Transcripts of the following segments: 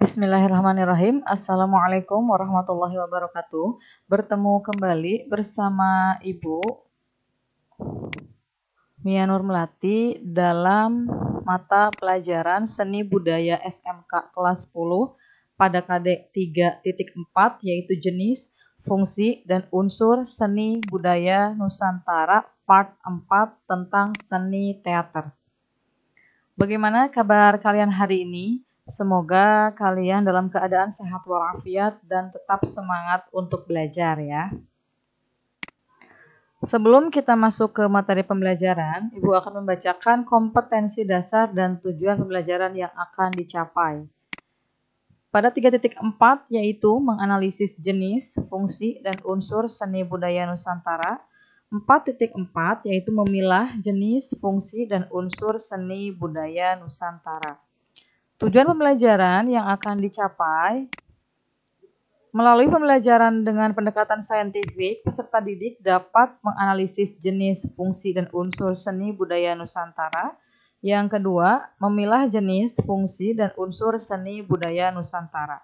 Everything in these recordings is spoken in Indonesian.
Bismillahirrahmanirrahim. Assalamualaikum warahmatullahi wabarakatuh. Bertemu kembali bersama Ibu Mia Nur Melati dalam mata pelajaran Seni Budaya SMK kelas 10 pada KD 3.4 yaitu jenis, fungsi, dan unsur seni budaya Nusantara part 4 tentang seni teater. Bagaimana kabar kalian hari ini? Semoga kalian dalam keadaan sehat walafiat dan tetap semangat untuk belajar ya. Sebelum kita masuk ke materi pembelajaran, Ibu akan membacakan kompetensi dasar dan tujuan pembelajaran yang akan dicapai. Pada 3.4 yaitu menganalisis jenis, fungsi, dan unsur seni budaya Nusantara. 4.4 yaitu memilah jenis, fungsi, dan unsur seni budaya Nusantara. Tujuan pembelajaran yang akan dicapai melalui pembelajaran dengan pendekatan saintifik, peserta didik dapat menganalisis jenis, fungsi, dan unsur seni budaya Nusantara. Yang kedua, memilah jenis, fungsi, dan unsur seni budaya Nusantara.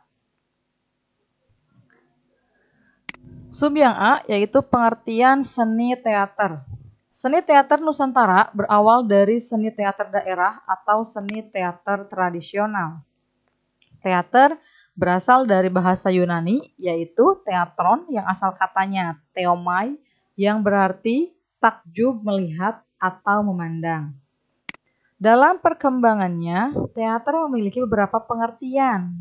Sub yang A yaitu pengertian seni teater. Seni teater Nusantara berawal dari seni teater daerah atau seni teater tradisional. Teater berasal dari bahasa Yunani yaitu teatron yang asal katanya theomai yang berarti takjub melihat atau memandang. Dalam perkembangannya, teater memiliki beberapa pengertian.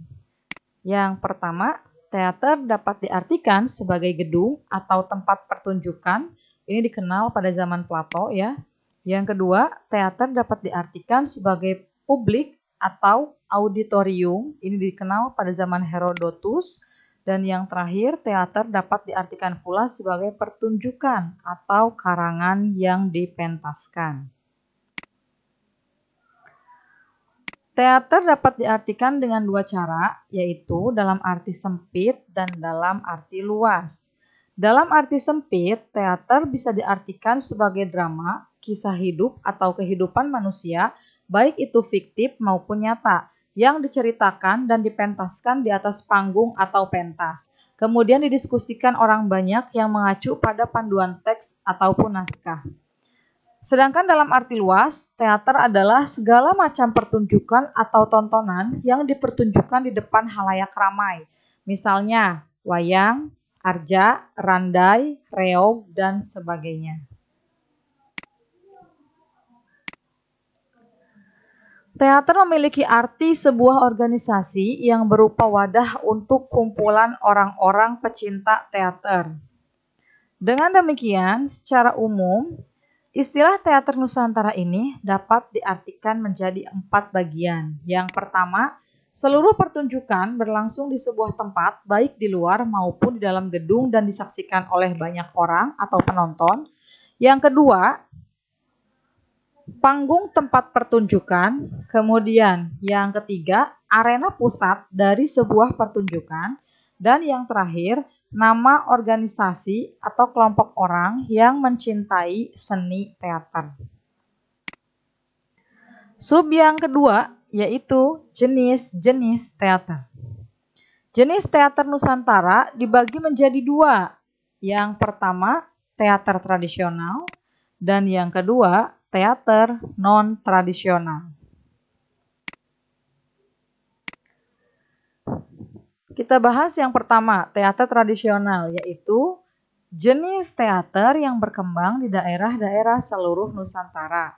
Yang pertama, teater dapat diartikan sebagai gedung atau tempat pertunjukan. Ini dikenal pada zaman Plato ya. Yang kedua, teater dapat diartikan sebagai publik atau auditorium. Ini dikenal pada zaman Herodotus. Dan yang terakhir, teater dapat diartikan pula sebagai pertunjukan atau karangan yang dipentaskan. Teater dapat diartikan dengan dua cara, yaitu dalam arti sempit dan dalam arti luas. Dalam arti sempit, teater bisa diartikan sebagai drama, kisah hidup atau kehidupan manusia, baik itu fiktif maupun nyata, yang diceritakan dan dipentaskan di atas panggung atau pentas. Kemudian didiskusikan orang banyak yang mengacu pada panduan teks ataupun naskah. Sedangkan dalam arti luas, teater adalah segala macam pertunjukan atau tontonan yang dipertunjukkan di depan halayak ramai. Misalnya, wayang, arja, randai, reog, dan sebagainya. Teater memiliki arti sebuah organisasi yang berupa wadah untuk kumpulan orang-orang pecinta teater. Dengan demikian, secara umum, istilah teater Nusantara ini dapat diartikan menjadi 4 bagian. Yang pertama, seluruh pertunjukan berlangsung di sebuah tempat, baik di luar maupun di dalam gedung dan disaksikan oleh banyak orang atau penonton. Yang kedua, panggung tempat pertunjukan. Kemudian yang ketiga, arena pusat dari sebuah pertunjukan. Dan yang terakhir, nama organisasi atau kelompok orang yang mencintai seni teater. Sub yang kedua yaitu jenis-jenis teater. Jenis teater Nusantara dibagi menjadi 2. Yang pertama, teater tradisional, dan yang kedua, teater non-tradisional. Kita bahas yang pertama, teater tradisional, yaitu jenis teater yang berkembang di daerah-daerah seluruh Nusantara.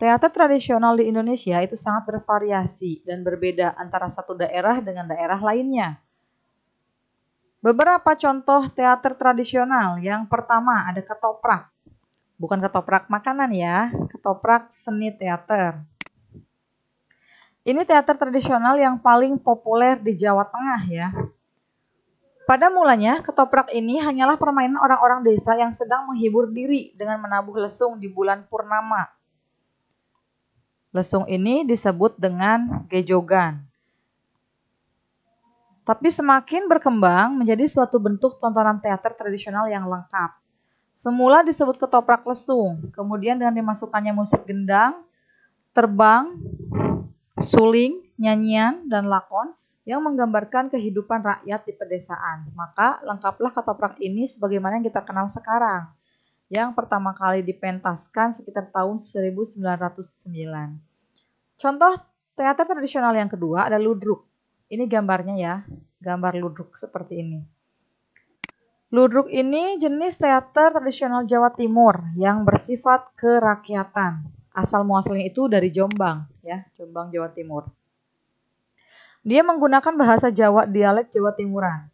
Teater tradisional di Indonesia itu sangat bervariasi dan berbeda antara satu daerah dengan daerah lainnya. Beberapa contoh teater tradisional, yang pertama ada ketoprak. Bukan ketoprak makanan ya, ketoprak seni teater. Ini teater tradisional yang paling populer di Jawa Tengah ya. Pada mulanya, ketoprak ini hanyalah permainan orang-orang desa yang sedang menghibur diri dengan menabuh lesung di bulan purnama. Lesung ini disebut dengan gejogan. Tapi semakin berkembang menjadi suatu bentuk tontonan teater tradisional yang lengkap. Semula disebut ketoprak lesung, kemudian dengan dimasukkannya musik gendang, terbang, suling, nyanyian, dan lakon, yang menggambarkan kehidupan rakyat di pedesaan. Maka lengkaplah ketoprak ini sebagaimana yang kita kenal sekarang, yang pertama kali dipentaskan sekitar tahun 1909. Contoh teater tradisional yang kedua ada ludruk. Ini gambarnya ya, gambar ludruk seperti ini. Ludruk ini jenis teater tradisional Jawa Timur yang bersifat kerakyatan. Asal muasalnya itu dari Jombang, ya, Jombang, Jawa Timur. Dia menggunakan bahasa Jawa dialek Jawa Timuran.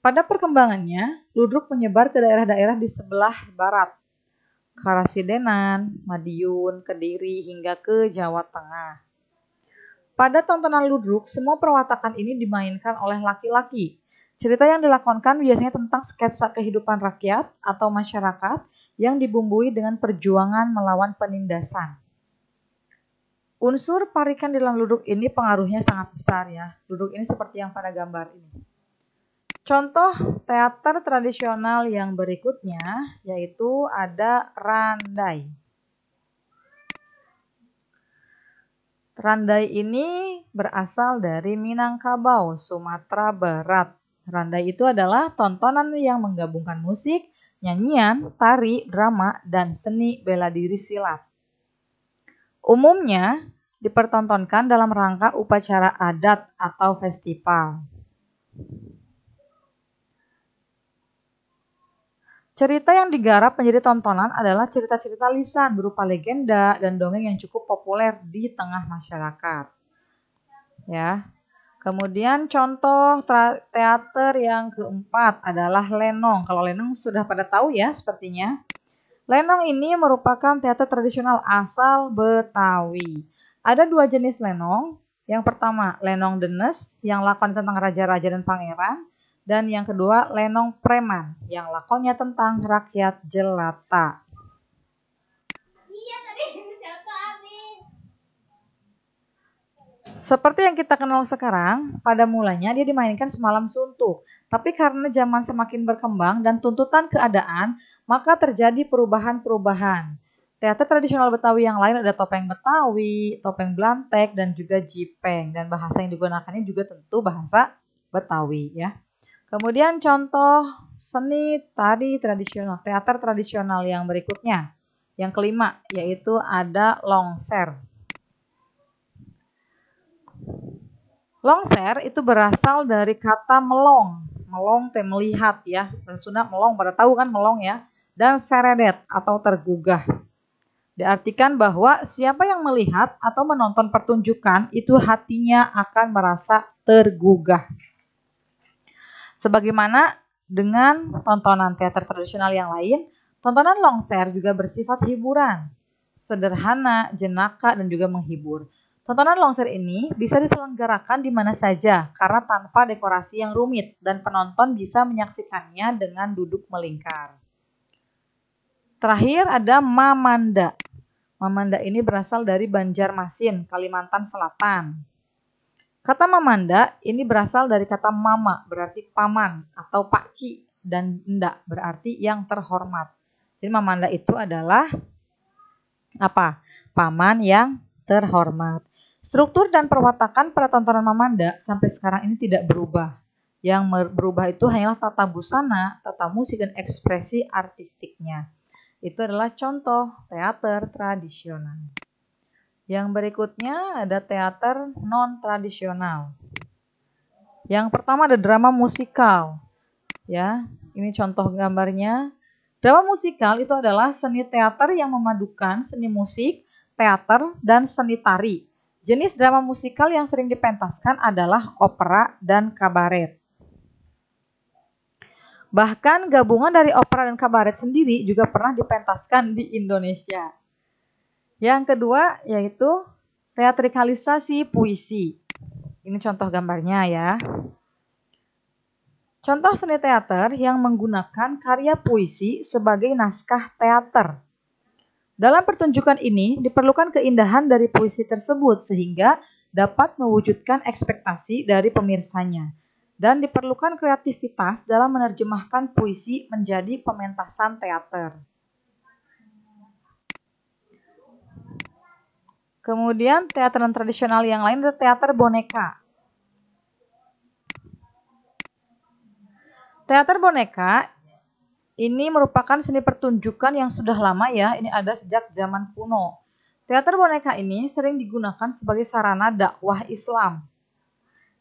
Pada perkembangannya, ludruk menyebar ke daerah-daerah di sebelah barat, Karasidenan, Madiun, Kediri, hingga ke Jawa Tengah. Pada tontonan ludruk, semua perwatakan ini dimainkan oleh laki-laki. Cerita yang dilakonkan biasanya tentang sketsa kehidupan rakyat atau masyarakat yang dibumbui dengan perjuangan melawan penindasan. Unsur parikan di dalam ludruk ini pengaruhnya sangat besar ya. Ludruk ini seperti yang pada gambar ini. Contoh teater tradisional yang berikutnya yaitu ada Randai. Randai ini berasal dari Minangkabau, Sumatera Barat. Randai itu adalah tontonan yang menggabungkan musik, nyanyian, tari, drama, dan seni bela diri silat. Umumnya dipertontonkan dalam rangka upacara adat atau festival. Cerita yang digarap menjadi tontonan adalah cerita-cerita lisan berupa legenda dan dongeng yang cukup populer di tengah masyarakat. Ya. Kemudian contoh teater yang keempat adalah lenong. Kalau lenong sudah pada tahu ya sepertinya. Lenong ini merupakan teater tradisional asal Betawi. Ada dua jenis lenong. Yang pertama lenong denes yang lakon tentang raja-raja dan pangeran. Dan yang kedua lenong preman yang lakonnya tentang rakyat jelata. Seperti yang kita kenal sekarang, pada mulanya dia dimainkan semalam suntuk. Tapi karena zaman semakin berkembang dan tuntutan keadaan, maka terjadi perubahan-perubahan. Teater tradisional Betawi yang lain ada topeng Betawi, topeng Blantek, dan juga jipeng. Dan bahasa yang digunakannya juga tentu bahasa Betawi ya. Kemudian contoh seni tari tradisional, teater tradisional yang berikutnya. Yang kelima yaitu ada longser. Longser itu berasal dari kata melong. Melong teh melihat ya. Bahasa Sunda melong, pada tahu kan melong ya. Dan seredet atau tergugah. Diartikan bahwa siapa yang melihat atau menonton pertunjukan itu hatinya akan merasa tergugah. Sebagaimana dengan tontonan teater tradisional yang lain, tontonan longser juga bersifat hiburan. Sederhana, jenaka, dan juga menghibur. Tontonan longser ini bisa diselenggarakan di mana saja karena tanpa dekorasi yang rumit dan penonton bisa menyaksikannya dengan duduk melingkar. Terakhir ada Mamanda. Mamanda ini berasal dari Banjarmasin, Kalimantan Selatan. Kata Mamanda ini berasal dari kata mama berarti paman atau pakcik dan nda berarti yang terhormat. Jadi Mamanda itu adalah apa? Paman yang terhormat. Struktur dan perwatakan pada tontonan Mamanda sampai sekarang ini tidak berubah. Yang berubah itu hanyalah tata busana, tata musik, dan ekspresi artistiknya. Itu adalah contoh teater tradisional. Yang berikutnya ada teater non-tradisional. Yang pertama ada drama musikal. Ya, ini contoh gambarnya. Drama musikal itu adalah seni teater yang memadukan seni musik, teater, dan seni tari. Jenis drama musikal yang sering dipentaskan adalah opera dan kabaret. Bahkan gabungan dari opera dan kabaret sendiri juga pernah dipentaskan di Indonesia. Yang kedua yaitu teatrikalisasi puisi. Ini contoh gambarnya ya. Contoh seni teater yang menggunakan karya puisi sebagai naskah teater. Dalam pertunjukan ini diperlukan keindahan dari puisi tersebut sehingga dapat mewujudkan ekspektasi dari pemirsanya. Dan diperlukan kreativitas dalam menerjemahkan puisi menjadi pementasan teater. Kemudian teater tradisional yang lain adalah teater boneka. Teater boneka ini merupakan seni pertunjukan yang sudah lama ya, ini ada sejak zaman kuno. Teater boneka ini sering digunakan sebagai sarana dakwah Islam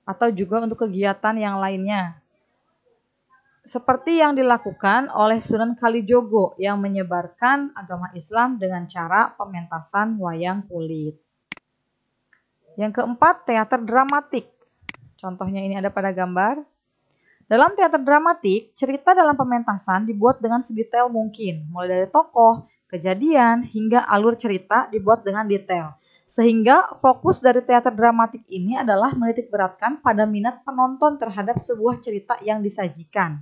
atau juga untuk kegiatan yang lainnya. Seperti yang dilakukan oleh Sunan Kalijogo yang menyebarkan agama Islam dengan cara pementasan wayang kulit. Yang keempat, teater dramatik. Contohnya ini ada pada gambar. Dalam teater dramatik, cerita dalam pementasan dibuat dengan sedetail mungkin, mulai dari tokoh, kejadian, hingga alur cerita dibuat dengan detail. Sehingga fokus dari teater dramatik ini adalah menitikberatkan pada minat penonton terhadap sebuah cerita yang disajikan.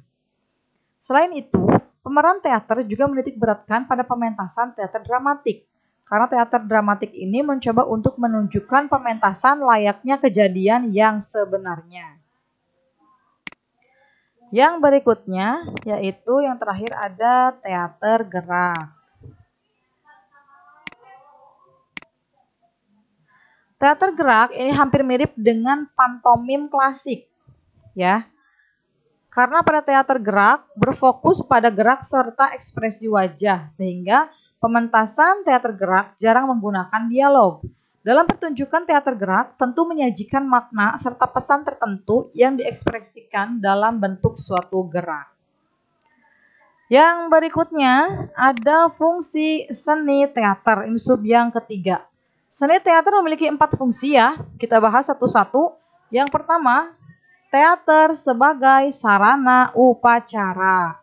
Selain itu, pemeran teater juga menitikberatkan pada pementasan teater dramatik. Karena teater dramatik ini mencoba untuk menunjukkan pementasan layaknya kejadian yang sebenarnya. Yang berikutnya, yaitu yang terakhir ada teater gerak. Teater gerak ini hampir mirip dengan pantomim klasik, ya. Karena pada teater gerak berfokus pada gerak serta ekspresi wajah, sehingga pementasan teater gerak jarang menggunakan dialog. Dalam pertunjukan teater gerak tentu menyajikan makna serta pesan tertentu yang diekspresikan dalam bentuk suatu gerak. Yang berikutnya ada fungsi seni teater, ini sub yang ketiga. Seni teater memiliki 4 fungsi ya, kita bahas satu-satu. Yang pertama, teater sebagai sarana upacara.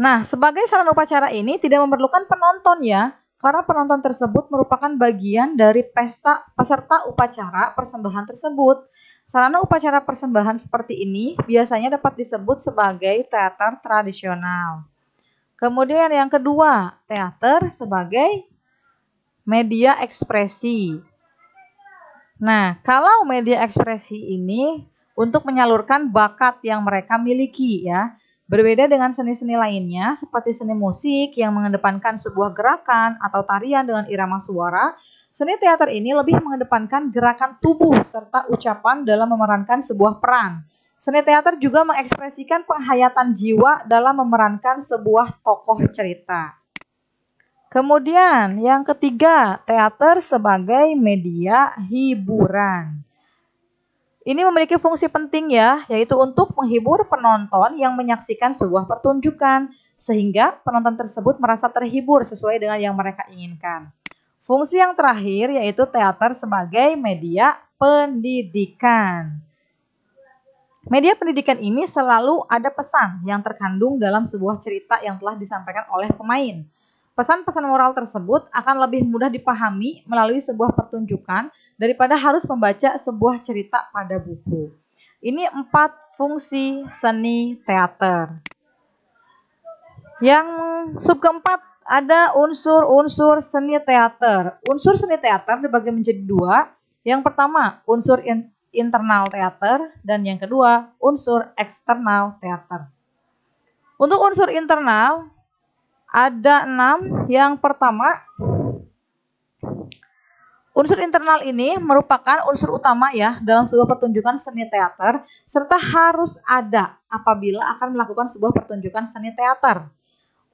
Nah, sebagai sarana upacara ini tidak memerlukan penonton ya, karena penonton tersebut merupakan bagian dari peserta upacara persembahan tersebut. Sarana upacara persembahan seperti ini biasanya dapat disebut sebagai teater tradisional. Kemudian yang kedua, teater sebagai media ekspresi. Nah, kalau media ekspresi ini untuk menyalurkan bakat yang mereka miliki ya. Berbeda dengan seni-seni lainnya seperti seni musik yang mengedepankan sebuah gerakan atau tarian dengan irama suara, seni teater ini lebih mengedepankan gerakan tubuh serta ucapan dalam memerankan sebuah peran. Seni teater juga mengekspresikan penghayatan jiwa dalam memerankan sebuah tokoh cerita. Kemudian yang ketiga, teater sebagai media hiburan. Ini memiliki fungsi penting ya, yaitu untuk menghibur penonton yang menyaksikan sebuah pertunjukan, sehingga penonton tersebut merasa terhibur sesuai dengan yang mereka inginkan. Fungsi yang terakhir yaitu teater sebagai media pendidikan. Media pendidikan ini selalu ada pesan yang terkandung dalam sebuah cerita yang telah disampaikan oleh pemain. Pesan-pesan moral tersebut akan lebih mudah dipahami melalui sebuah pertunjukan daripada harus membaca sebuah cerita pada buku. Ini 4 fungsi seni teater. Yang sub keempat ada unsur-unsur seni teater. Unsur seni teater dibagi menjadi 2. Yang pertama, unsur internal teater dan yang kedua, unsur eksternal teater. Untuk unsur internal ada 6. Yang pertama, unsur internal ini merupakan unsur utama ya dalam sebuah pertunjukan seni teater, serta harus ada apabila akan melakukan sebuah pertunjukan seni teater.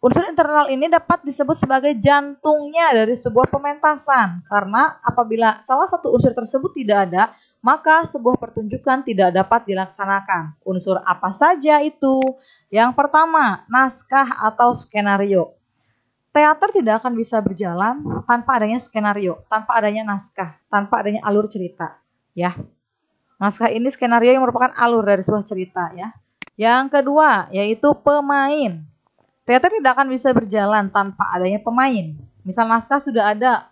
Unsur internal ini dapat disebut sebagai jantungnya dari sebuah pementasan, karena apabila salah satu unsur tersebut tidak ada, maka sebuah pertunjukan tidak dapat dilaksanakan. Unsur apa saja itu? Yang pertama, naskah atau skenario. Teater tidak akan bisa berjalan tanpa adanya skenario, tanpa adanya naskah, tanpa adanya alur cerita, ya. Naskah ini skenario yang merupakan alur dari sebuah cerita, ya. Yang kedua, yaitu pemain. Teater tidak akan bisa berjalan tanpa adanya pemain. Misal naskah sudah ada,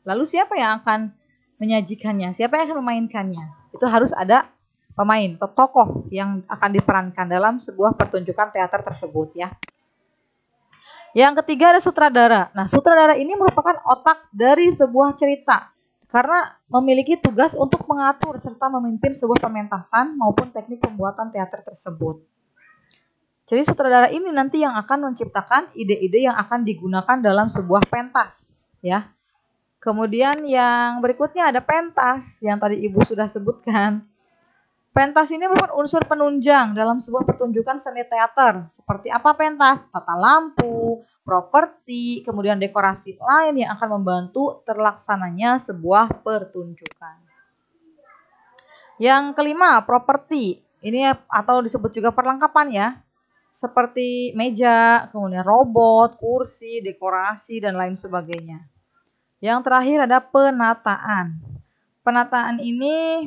lalu siapa yang akan menyajikannya? Siapa yang akan memainkannya? Itu harus ada pemain atau tokoh yang akan diperankan dalam sebuah pertunjukan teater tersebut, ya. Yang ketiga ada sutradara. Nah, sutradara ini merupakan otak dari sebuah cerita karena memiliki tugas untuk mengatur serta memimpin sebuah pementasan maupun teknik pembuatan teater tersebut. Jadi sutradara ini nanti yang akan menciptakan ide-ide yang akan digunakan dalam sebuah pentas, ya. Kemudian yang berikutnya ada pentas yang tadi Ibu sudah sebutkan. Pentas ini merupakan unsur penunjang dalam sebuah pertunjukan seni teater. Seperti apa pentas? Tata lampu, properti, kemudian dekorasi lain yang akan membantu terlaksananya sebuah pertunjukan. Yang kelima, properti. Ini atau disebut juga perlengkapan ya. Seperti meja, kemudian robot, kursi, dekorasi, dan lain sebagainya. Yang terakhir ada penataan. Penataan ini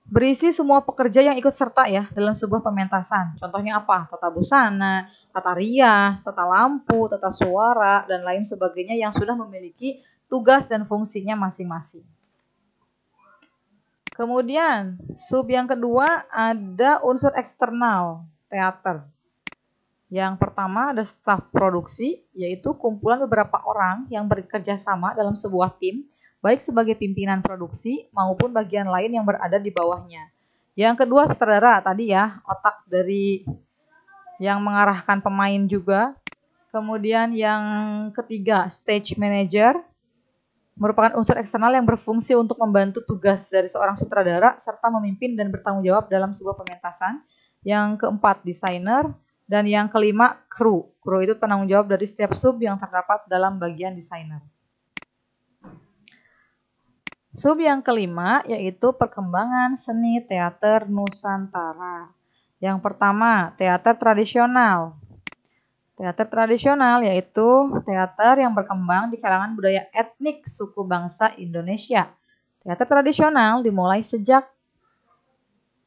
berisi semua pekerja yang ikut serta ya dalam sebuah pementasan. Contohnya apa? Tata busana, tata rias, tata lampu, tata suara, dan lain sebagainya yang sudah memiliki tugas dan fungsinya masing-masing. Kemudian, sub yang kedua ada unsur eksternal teater. Yang pertama ada staf produksi, yaitu kumpulan beberapa orang yang bekerja sama dalam sebuah tim, baik sebagai pimpinan produksi maupun bagian lain yang berada di bawahnya. Yang kedua sutradara tadi ya, otak dari yang mengarahkan pemain juga. Kemudian yang ketiga stage manager, merupakan unsur eksternal yang berfungsi untuk membantu tugas dari seorang sutradara serta memimpin dan bertanggung jawab dalam sebuah pementasan. Yang keempat desainer, dan yang kelima kru. Kru itu penanggung jawab dari setiap sub yang terdapat dalam bagian desainer. Sub yang kelima yaitu perkembangan seni teater Nusantara. Yang pertama, teater tradisional. Teater tradisional yaitu teater yang berkembang di kalangan budaya etnik suku bangsa Indonesia. Teater tradisional dimulai sejak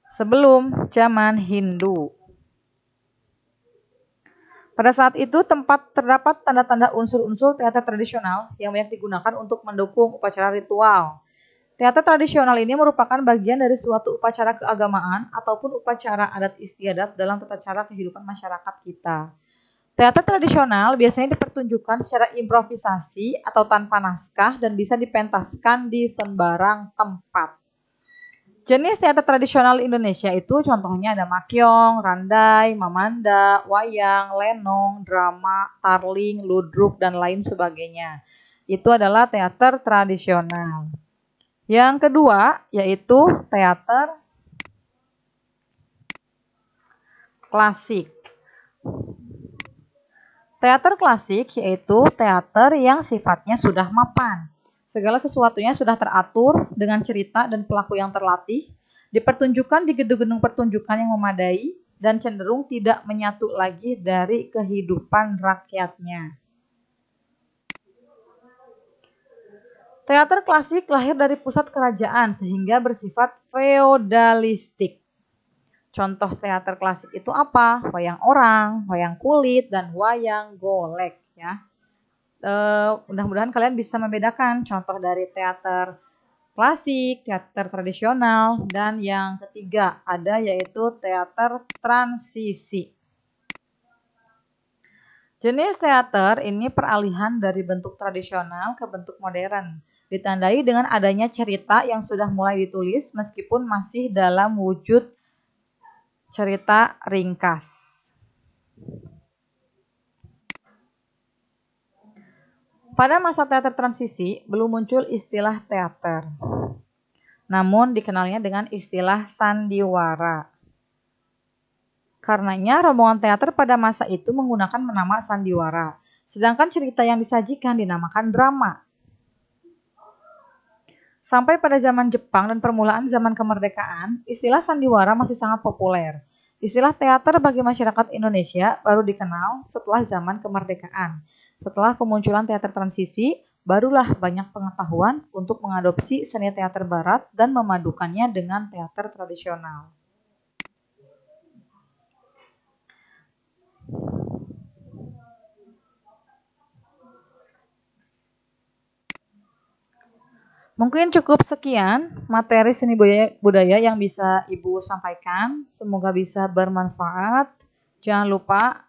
sebelum zaman Hindu. Pada saat itu terdapat tanda-tanda unsur-unsur teater tradisional yang banyak digunakan untuk mendukung upacara ritual. Teater tradisional ini merupakan bagian dari suatu upacara keagamaan ataupun upacara adat istiadat dalam tata cara kehidupan masyarakat kita. Teater tradisional biasanya dipertunjukkan secara improvisasi atau tanpa naskah dan bisa dipentaskan di sembarang tempat. Jenis teater tradisional Indonesia itu contohnya ada makyong, randai, mamanda, wayang, lenong, drama, tarling, ludruk, dan lain sebagainya. Itu adalah teater tradisional. Yang kedua yaitu teater klasik. Teater klasik yaitu teater yang sifatnya sudah mapan. Segala sesuatunya sudah teratur dengan cerita dan pelaku yang terlatih, dipertunjukkan di gedung-gedung pertunjukan yang memadai, dan cenderung tidak menyatu lagi dari kehidupan rakyatnya. Teater klasik lahir dari pusat kerajaan sehingga bersifat feodalistik. Contoh teater klasik itu apa? Wayang orang, wayang kulit, dan wayang golek ya. Mudah-mudahan kalian bisa membedakan contoh dari teater klasik, teater tradisional, dan yang ketiga ada yaitu teater transisi. Jenis teater ini peralihan dari bentuk tradisional ke bentuk modern, ditandai dengan adanya cerita yang sudah mulai ditulis meskipun masih dalam wujud cerita ringkas. Pada masa teater transisi belum muncul istilah teater, namun dikenalnya dengan istilah sandiwara. Karenanya rombongan teater pada masa itu menggunakan nama sandiwara, sedangkan cerita yang disajikan dinamakan drama. Sampai pada zaman Jepang dan permulaan zaman kemerdekaan, istilah sandiwara masih sangat populer. Istilah teater bagi masyarakat Indonesia baru dikenal setelah zaman kemerdekaan. Setelah kemunculan teater transisi, barulah banyak pengetahuan untuk mengadopsi seni teater barat dan memadukannya dengan teater tradisional. Mungkin cukup sekian materi seni budaya yang bisa Ibu sampaikan. Semoga bisa bermanfaat. Jangan lupa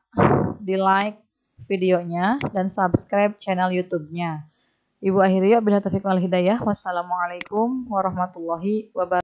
di-like videonya dan subscribe channel YouTube-nya. Ibu akhiri wabillahi taufiq wal hidayah. Wassalamualaikum warahmatullahi wabarakatuh.